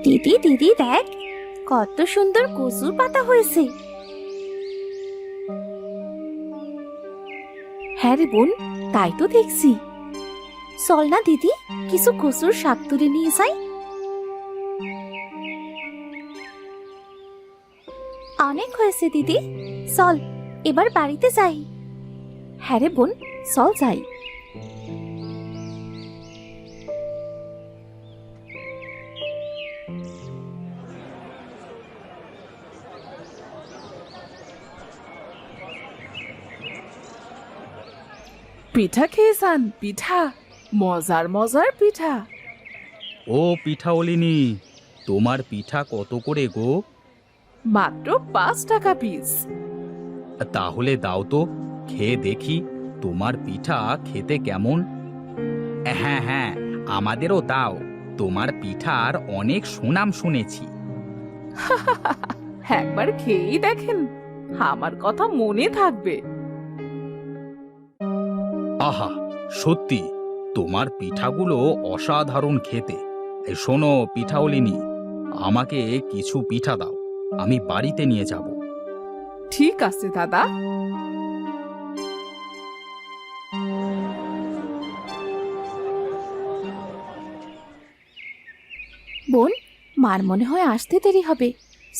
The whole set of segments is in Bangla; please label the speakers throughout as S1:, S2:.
S1: দিদি দিদি দেখ, কত সুন্দর কচুর পাতা হয়েছে। হ্যাঁ রে বোন, তাই তো দেখছি। চল না দিদি, কিছু কচুর শাক তুলে নিয়ে যাই। অনেক হয়েছে দিদি, চল এবার বাড়িতে যাই। হ্যাঁ রে বোন, চল যাই।
S2: পিঠা খেয়ে যান, পিঠা, মজার মজার পিঠা।
S3: ও পিঠাওলিনি, তোমার পিঠা কত করে গো?
S2: মাত্র 5 টাকা পিস।
S3: তাহলে দাও তো, খেয়ে দেখি তোমার পিঠা খেতে কেমন। হ্যাঁ হ্যাঁ, আমাদেরও দাও, তোমার পিঠার অনেক সুনাম শুনেছি।
S2: একবার খেয়েই দেখেন, আমার কথা মনে থাকবে।
S3: আহা, সত্যি তোমার পিঠাগুলো অসাধারণ খেতে। এই শোনো পিঠাওলিনি, আমাকে কিছু পিঠা দাও, আমি বাড়িতে নিয়ে যাব।
S2: ঠিক আছে দাদা।
S1: বোন, মার মনে হয় আসতে দেরি হবে।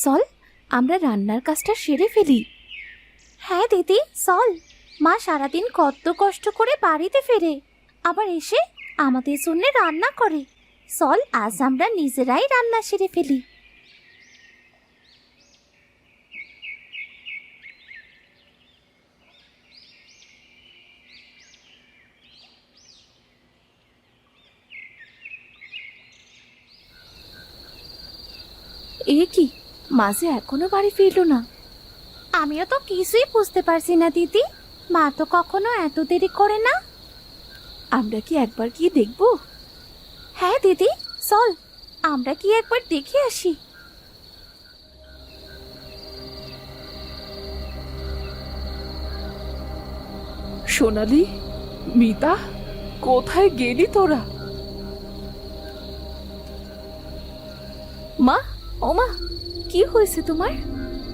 S1: চল আমরা রান্নার কাজটা সেরে ফেলি। হ্যাঁ দিদি চল, মা সারাদিন কত কষ্ট করে বাড়িতে ফেরে, আবার এসে আমাদের জন্য রান্না করে। চল আজ আমরা নিজেরাই রান্না সেরে ফেলি। এ কি, মাঝে এখনো বাড়ি ফিরলো না? আমিও তো কিছুই বুঝতে পারছি না দিদি, মা তো কখনো এত দেরি করে না। আমরা কি একবার গিয়ে দেখবো? হ্যাঁ দিদি চল, আমরা কি একবার দেখে আসি।
S2: সোনালি, মিতা, কোথায় গেলি তোরা?
S1: মা, ও মা, কি হয়েছে তোমার?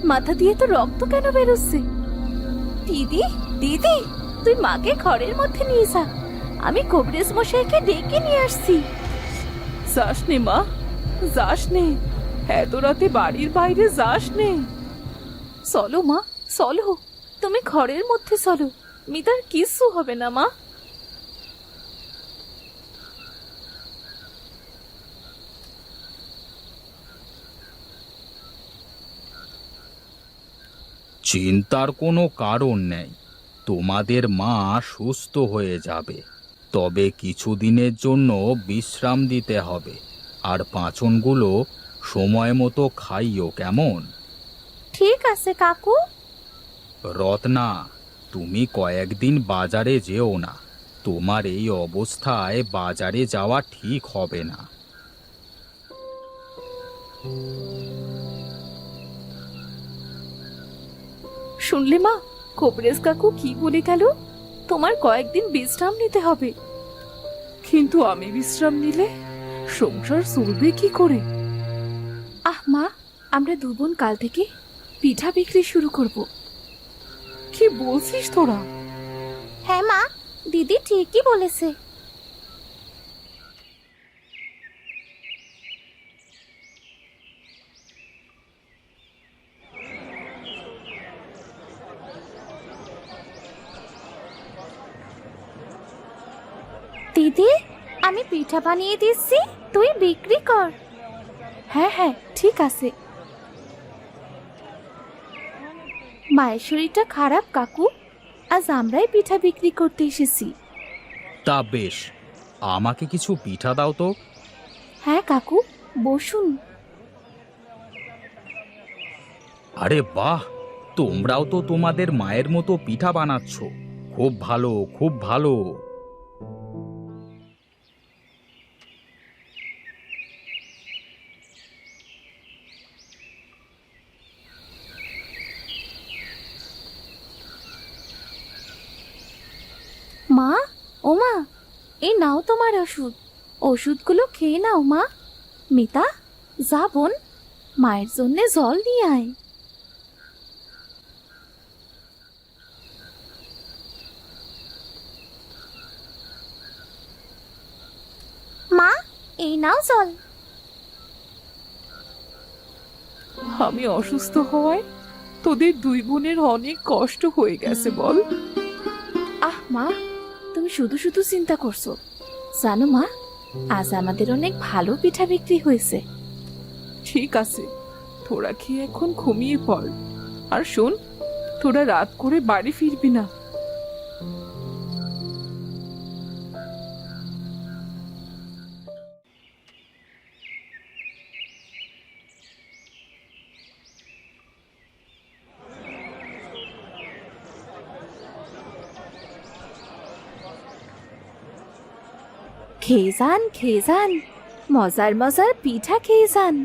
S1: মাথা দিয়ে তো রক্ত কেন বেরোচ্ছে? দিদি দিদি, তুই মাকে ঘরের মধ্যে নিয়ে যা, আমি কবিরাজ মশাইকে ডেকে নিয়ে আসছি।
S2: যাস নে মা, যাস নে, এত রাতে বাড়ির বাইরে যাস নে।
S1: চলো মা, চলো, তুমি ঘরের মধ্যে চলো, মিতার কিচ্ছু হবে না মা।
S3: চিন্তার কোনো কারণ নেই, তোমাদের মা সুস্থ হয়ে যাবে। তবে কিছুদিনের জন্য বিশ্রাম দিতে হবে, আর পাঁচনগুলো সময় মতো খাইও, কেমন?
S1: ঠিক আছে কাকু।
S3: রত্না, তুমি কয়েকদিন বাজারে যেও না, তোমার এই অবস্থায় বাজারে যাওয়া ঠিক হবে না।
S1: শুনলে মা, কবিরাজ কাকু কি বলে গেল? তোমার কয়েকদিন বিশ্রাম নিতে হবে।
S2: কিন্তু আমি বিশ্রাম নিলে সংসার চলবে কি করে?
S1: আহ মা, আমরা দু বোন কাল থেকে পিঠা বিক্রি শুরু করব।
S2: কি বলছিস তোরা?
S1: হ্যাঁ মা, দিদি ঠিকই বলেছে। দিদি, আমি পিঠা বানিয়ে দিচ্ছি, তুই বিক্রি কর। হ্যাঁ হ্যাঁ ঠিক আছে। মায়ের শরীরটা খারাপ কাকু, আজ আমরাই পিঠা বিক্রি করতে এসেছি।
S3: তা বেশ, আমাকে কিছু পিঠা দাও তো।
S1: হ্যাঁ কাকু, বসুন।
S3: আরে বাহ, তোমরাও তো তোমাদের মায়ের মতো পিঠা বানাচ্ছ, খুব ভালো খুব ভালো।
S1: মা, ও মা, এই নাও তোমার ওষুধ। ওষুধগুলো খেয়ে নাও মা। মিতা, যা বোন, মায়ের জন্যে জল নিয়ে আয়। মা, এই নাও জল।
S2: আমি অসুস্থ হওয়ায় তোদের দুই বোনের অনেক কষ্ট হয়ে গেছে বল।
S1: আহ মা, তুমি শুধু শুধু চিন্তা করছো। জানো মা, আজ আমাদের অনেক ভালো পিঠা বিক্রি হয়েছে।
S2: ঠিক আছে, তোরা খেয়ে এখন ঘুমিয়ে পড়। আর শোন, তোরা রাত করে বাড়ি ফিরবি না।
S1: খেয়ে যান, খেয়ে যান, মজার মজার পিঠা খেয়ে যান।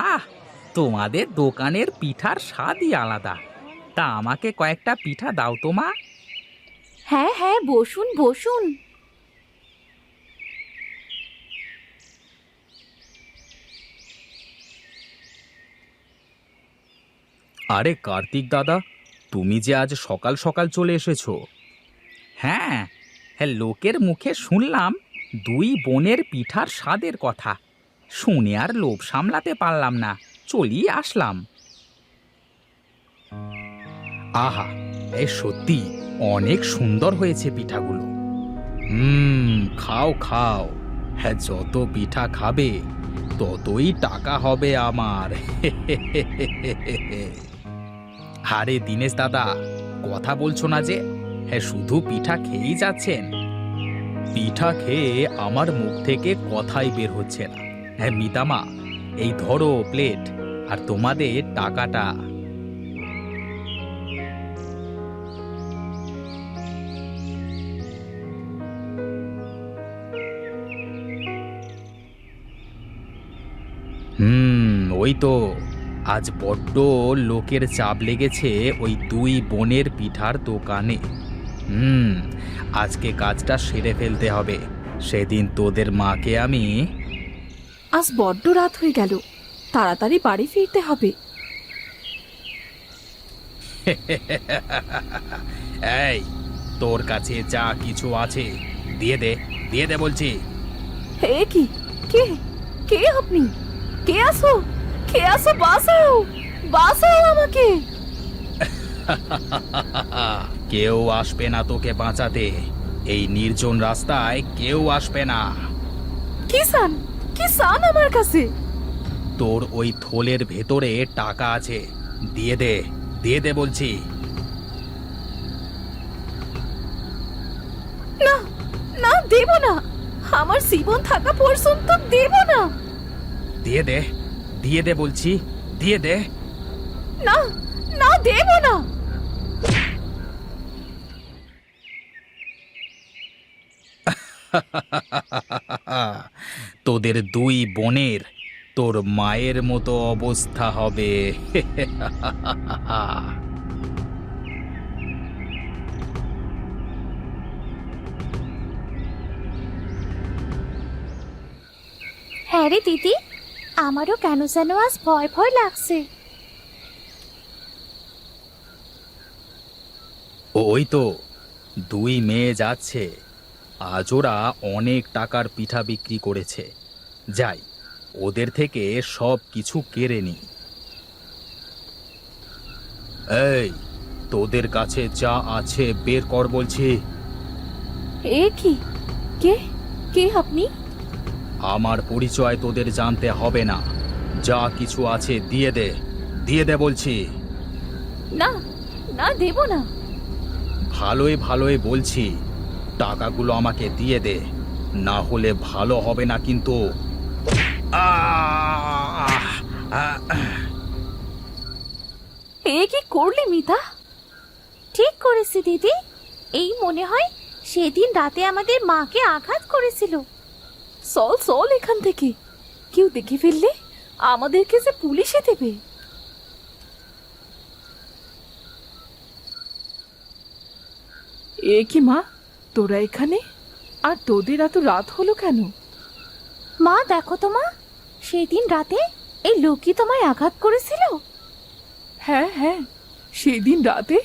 S4: আহ, তোমাদের দোকানের পিঠার স্বাদই আলাদা। তা আমাকে কয়েকটা পিঠা দাও তো মা।
S1: হ্যাঁ হ্যাঁ, বসুন বসুন।
S3: আরে কার্তিক দাদা, তুমি যে আজ সকাল সকাল চলে এসেছো।
S4: হ্যাঁ হ্যাঁ, লোকের মুখে শুনলাম দুই বোনের পিঠার স্বাদের কথা। শুনে আর লোভ সামলাতে পারলাম না, চলিয়ে আসলাম।
S3: আহা, এই সত্যি অনেক সুন্দর হয়েছে পিঠাগুলো। খাও খাও। হ্যাঁ, যত পিঠা খাবে ততই টাকা হবে আমার। আরে দীনেশ দাদা, কথা বলছো না যে? হ্যাঁ, শুধু পিঠা খেয়েই যাচ্ছেন? পিঠা খেয়ে আমার মুখ থেকে কথাই বের হচ্ছে না। হ্যাঁ মিতামা, এই ধরো প্লেট, আর তোমাদের টাকাটা। ওই তো, আজ বড্ড লোকের চাপ লেগেছে ওই দুই বোনের পিঠার দোকানে। আজকে কাজটা সেরে ফেলতে হবে। সেদিন তোদের মাকে আমি
S2: আজ বড্ড রাত হয়ে গেল, তাড়াতাড়ি বাড়ি ফিরতে হবে।
S3: এই, তোর কাছে যা কিছু আছে দিয়ে দে, দিয়ে দে বলছি।
S2: হে কি, কে কে আপনি? কে আসো, কে আসো, বাঁচাও, বাঁচাও আমাকে।
S3: কেউ আসবে না তোকে বাঁচাতে। এই নির্জন রাস্তায় কেউ আসবে না।
S2: কি চান, কি চান আমার কাছে?
S3: তোর ওই থলের ভেতরে টাকা আছে, দিয়ে দে, দিয়ে দে বলছি।
S2: না না, দেব না, আমার জীবন থাকা পর্যন্ত দেব না।
S3: দিয়ে দে, দিয়ে দে বলছি, দিয়ে দে।
S2: না না, দেব না।
S3: তোদের দুই বোনের তোর মায়ের মতো অবস্থা হবে।
S1: হ্যাঁ রে দিদি, আমারও কেন যেন আজ ভয় ভয় লাগছে।
S3: ওই তো দুই মেয়ে যাচ্ছে। আজ ওরা অনেক টাকার পিঠা বিক্রি করেছে। যাই, ওদের থেকে সব কিছু কেড়ে নি। এই, তোদের কাছে যা আছে বের কর বলছি।
S2: এ কি, কে কে আপনি?
S3: আমার পরিচয় তোদের জানতে হবে না। যা কিছু আছে দিয়ে দে, দিয়ে দে বলছি।
S2: না না, দেব না।
S3: ভালোই ভালোই বলছি, টাকাগুলো আমাকে দিয়ে দে, না হলে ভালো হবে না কিন্তু। আহ!
S2: এ কি করলি মিতা?
S1: ঠিক করেছি দিদি। এই মনে হয় সেদিন রাতে আমাদের মাকে আঘাত করেছিল।
S2: চল চল এখান থেকে, কেউ দেখে ফেললে আমাদেরকে যে পুলিশে দেবে। এ কি মা, তোরা এখানে? আর তোদের এত রাত হলো কেন?
S1: মা দেখো তো মা, সেদিন রাতে এই লোকই তোমায় আঘাত করেছিল।
S2: হ্যাঁ হ্যাঁ, সেদিন রাতে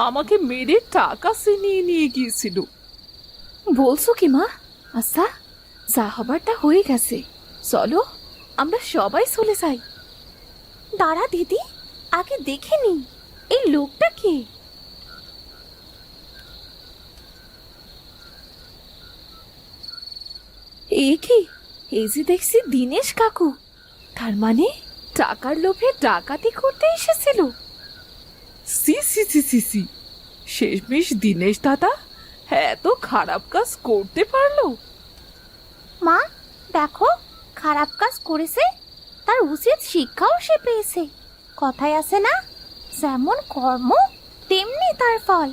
S2: আমাকে মেরে টাকা ছিনিয়ে নিয়ে গিয়েছিল।
S1: বলছো কি মা? আচ্ছা, যা হবার তা হয়ে গেছে, চলো আমরা সবাই চলে যাই। দাঁড়া দিদি, আগে দেখে নি এই লোকটা কে।
S2: এ কি, এই যে দেখছি দিনেশ কাকু, তার মানে টাকার লোভে ডাকাতি করতে এসেছিল। সি সি সি সি সি, শেষমেশ দিনেশ দাদা এত খারাপ কাজ করতে পারলো?
S1: মা দেখো, খারাপ কাজ করেছে, তার উচিত শিক্ষাও সে পেয়েছে। কথায় আছে না, যেমন কর্ম তেমনি তার ফল।